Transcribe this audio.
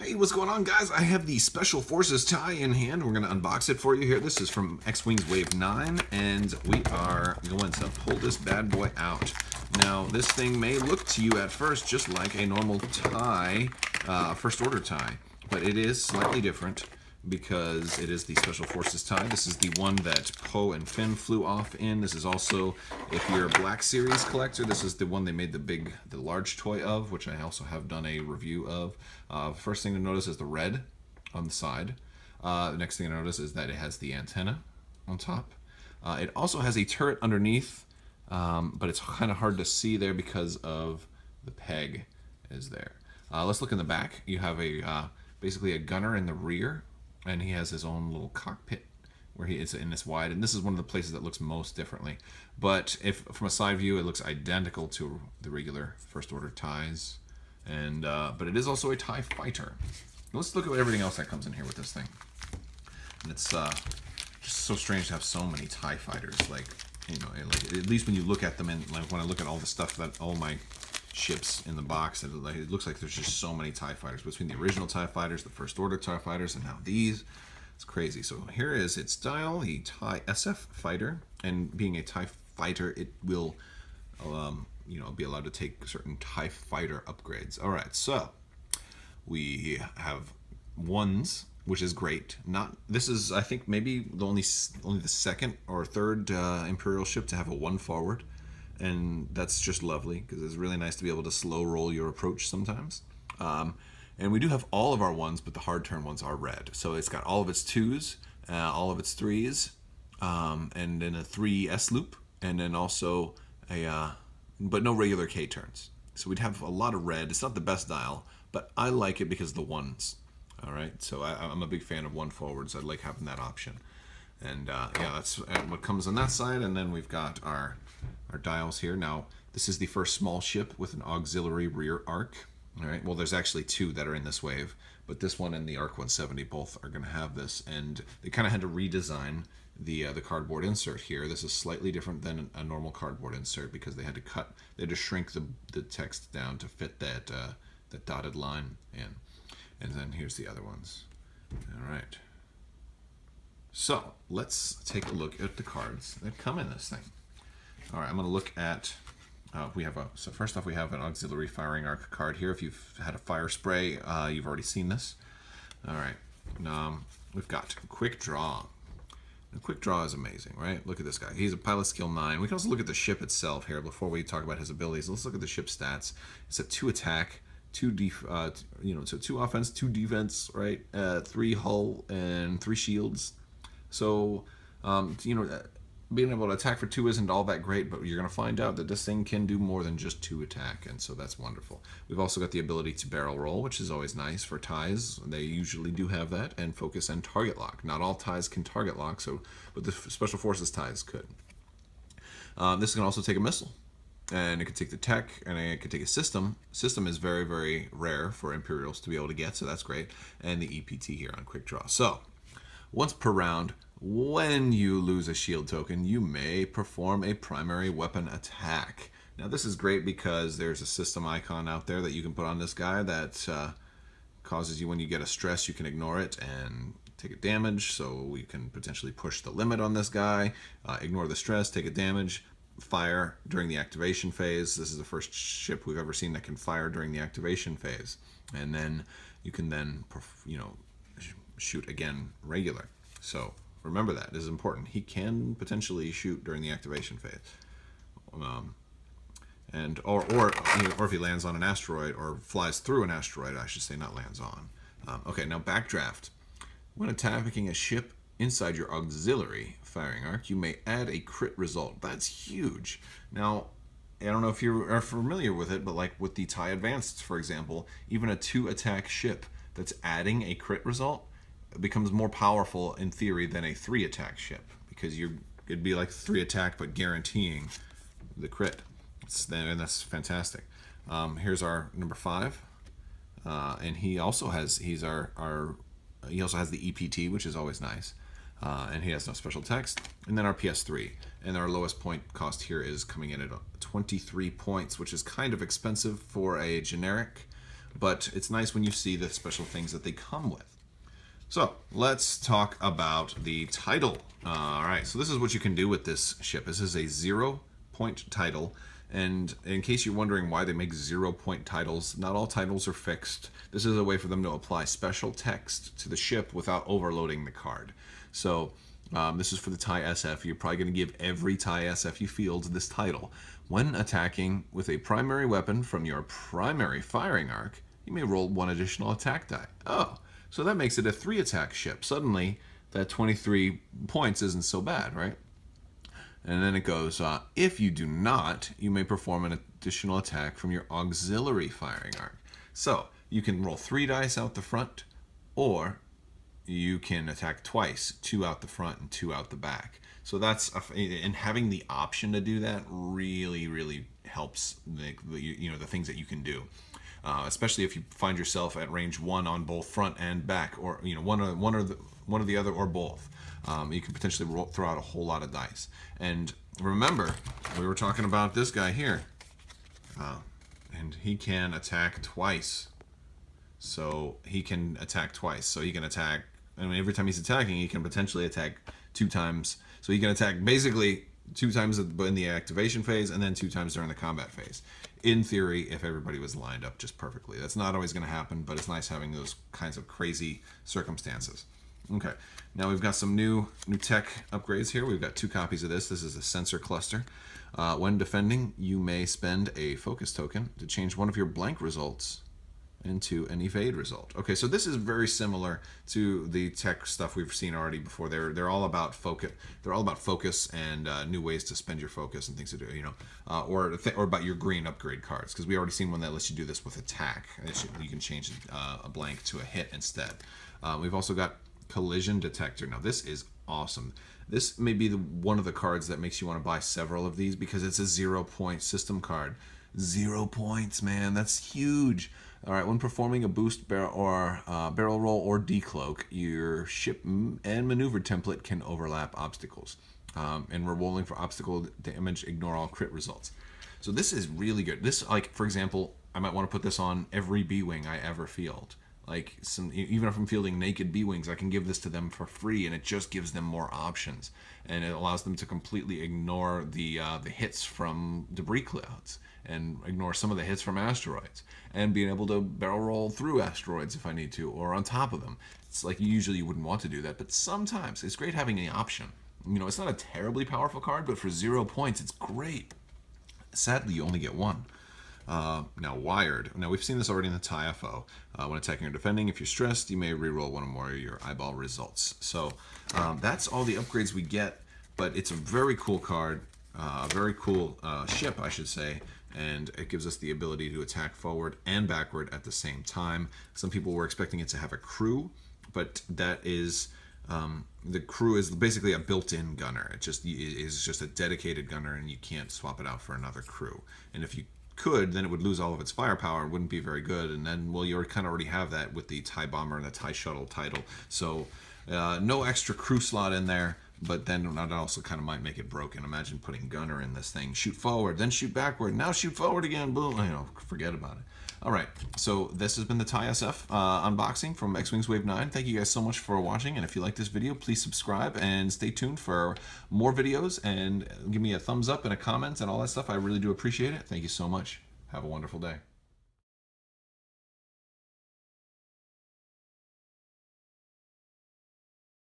Hey, what's going on, guys? I have the Special Forces tie in hand. We're going to unbox it for you here. This is from X-Wings Wave 9, and we are going to pull this bad boy out. Now, this thing may look to you at first just like a normal tie, First Order tie, but it is slightly different because it is the Special Forces tie. This is the one that Poe and Finn flew off in. This is also, if you're a Black Series collector, this is the one they made the large toy of, which I also have done a review of. First thing to notice is the red on the side. The next thing to notice is that it has the antenna on top. It also has a turret underneath, but it's kind of hard to see there because of the peg is there. Let's look in the back. You have basically a gunner in the rear, and he has his own little cockpit where he is in this wide, and this is one of the places that looks most differently. But if from a side view, it looks identical to the regular First Order ties, and but it is also a TIE fighter. Let's look at everything else that comes in here with this thing. And it's just so strange to have so many TIE fighters. Like, you know, at least when you look at them, and like when I look at all the stuff that all my ships in the box, it looks like there's just so many TIE fighters between the original TIE fighters, the First Order TIE fighters, and now these. It's crazy. So here is its style, the TIE SF fighter, and being a TIE fighter, it will be allowed to take certain TIE fighter upgrades. All right, so we have ones, which is great. This is, I think, maybe only the second or third Imperial ship to have a one forward. And that's just lovely because it's really nice to be able to slow roll your approach sometimes. And we do have all of our ones, but the hard turn ones are red. So it's got all of its twos, all of its threes, and then a 3S loop, and then also but no regular K turns. So we'd have a lot of red. It's not the best dial, but I like it because of the ones. All right, so I'm a big fan of one forwards. I like having that option. And yeah, that's what comes on that side. And then we've got our dials here. Now, this is the first small ship with an auxiliary rear arc. All right, well, there's actually two that are in this wave, but this one and the ARC 170 both are going to have this. And they kind of had to redesign the cardboard insert here. This is slightly different than a normal cardboard insert because they had to shrink the text down to fit that dotted line in. And then here's the other ones. All right. So let's take a look at the cards that come in this thing. All right, I'm going to look at. So first off, we have an auxiliary firing arc card here. If you've had a fire spray, you've already seen this. All right, we've got Quick Draw. And Quick Draw is amazing, right? Look at this guy. He's a pilot skill 9. We can also look at the ship itself here before we talk about his abilities. Let's look at the ship stats. It's a 2 attack, 2 so 2 offense, 2 defense, right? 3 hull and 3 shields. So, being able to attack for 2 isn't all that great, but you're going to find out that this thing can do more than just 2 attack, and so that's wonderful. We've also got the ability to barrel roll, which is always nice for ties. They usually do have that, and focus and target lock. Not all ties can target lock, but the Special Forces ties could. This can also take a missile, and it can take the tech, and it can take a system. System is very, very rare for Imperials to be able to get, so that's great. And the EPT here on Quick Draw. So, once per round, when you lose a shield token, you may perform a primary weapon attack. Now, this is great because there's a system icon out there that you can put on this guy that causes you, when you get a stress, you can ignore it and take a damage. So we can potentially push the limit on this guy, ignore the stress, take a damage, fire during the activation phase. This is the first ship we've ever seen that can fire during the activation phase. And then you can then, shoot again regular. So remember that. This is important. He can potentially shoot during the activation phase. Or if he lands on an asteroid or flies through an asteroid, I should say, not lands on. Okay, now backdraft. When attacking a ship inside your auxiliary firing arc, you may add a crit result. That's huge. Now, I don't know if you are familiar with it, but like with the TIE Advanced, for example, even a 2 attack ship that's adding a crit result becomes more powerful in theory than a 3 attack ship, because it'd be like 3 attack but guaranteeing the crit. And that's fantastic. Here's our number 5, and he also has he also has the EPT, which is always nice, and he has no special text. And then our PS3, and our lowest point cost here is coming in at 23 points, which is kind of expensive for a generic. but it's nice when you see the special things that they come with. So let's talk about the title. All right, so this is what you can do with this ship. This is a 0-point title. And in case you're wondering why they make 0-point titles, not all titles are fixed. This is a way for them to apply special text to the ship without overloading the card. So this is for the TIE SF. You're probably going to give every TIE SF you field this title. When attacking with a primary weapon from your primary firing arc, you may roll 1 additional attack die. Oh, so that makes it a 3-attack ship. Suddenly, that 23 points isn't so bad, right? And then it goes, if you do not, you may perform an additional attack from your auxiliary firing arc. So you can roll 3 dice out the front, or you can attack twice, 2 out the front and 2 out the back. So that's, and having the option to do that really, really helps the things that you can do. Especially if you find yourself at range 1 on both front and back, or one or the other, or both. You can potentially throw out a whole lot of dice. And remember, we were talking about this guy here, and he can attack twice. So he can attack twice. So he can attack. I mean, every time he's attacking, he can potentially attack 2 times. So he can attack basically 2 times in the activation phase, and then 2 times during the combat phase. In theory, if everybody was lined up just perfectly. That's not always going to happen, but it's nice having those kinds of crazy circumstances. Okay, now we've got some new tech upgrades here. We've got 2 copies of this. This is a sensor cluster. When defending, you may spend a focus token to change one of your blank results into an evade result. Okay, so this is very similar to the tech stuff we've seen already before. They're all about focus. They're all about focus and new ways to spend your focus and things to do. Or about your green upgrade cards, because we already seen one that lets you do this with attack. You can change a blank to a hit instead. We've also got collision detector. Now this is awesome. This may be one of the cards that makes you want to buy several of these, because it's a 0-point system card. 0 points, man. That's huge. All right, when performing a boost barrel roll or decloak, your ship and maneuver template can overlap obstacles. And we're rolling for obstacle damage, ignore all crit results. So this is really good. This, like, for example, I might want to put this on every B-Wing I ever field. Like, even if I'm fielding naked B-Wings, I can give this to them for free, and it just gives them more options. And it allows them to completely ignore the hits from debris clouds, and ignore some of the hits from asteroids, and being able to barrel roll through asteroids if I need to, or on top of them. It's like, usually you wouldn't want to do that, but sometimes it's great having the option. It's not a terribly powerful card, but for 0 points, it's great. Sadly, you only get 1. Now, wired. Now, we've seen this already in the TIE FO. When attacking or defending, if you're stressed, you may reroll 1 or more of your eyeball results. So that's all the upgrades we get, but it's a very cool card, a very cool ship, I should say, and it gives us the ability to attack forward and backward at the same time. Some people were expecting it to have a crew, but that is... the crew is basically a built-in gunner. It is just a dedicated gunner, and you can't swap it out for another crew. And if you could, then it would lose all of its firepower and wouldn't be very good. And then, well, you kind of already have that with the TIE Bomber and the TIE Shuttle title. So no extra crew slot in there, but then that also kind of might make it broken. Imagine putting gunner in this thing. Shoot forward, then shoot backward, now shoot forward again. Boom, forget about it. All right, so this has been the TIE SF unboxing from X-Wings Wave 9. Thank you guys so much for watching, and if you like this video, please subscribe and stay tuned for more videos, and give me a thumbs up and a comment and all that stuff. I really do appreciate it. Thank you so much. Have a wonderful day.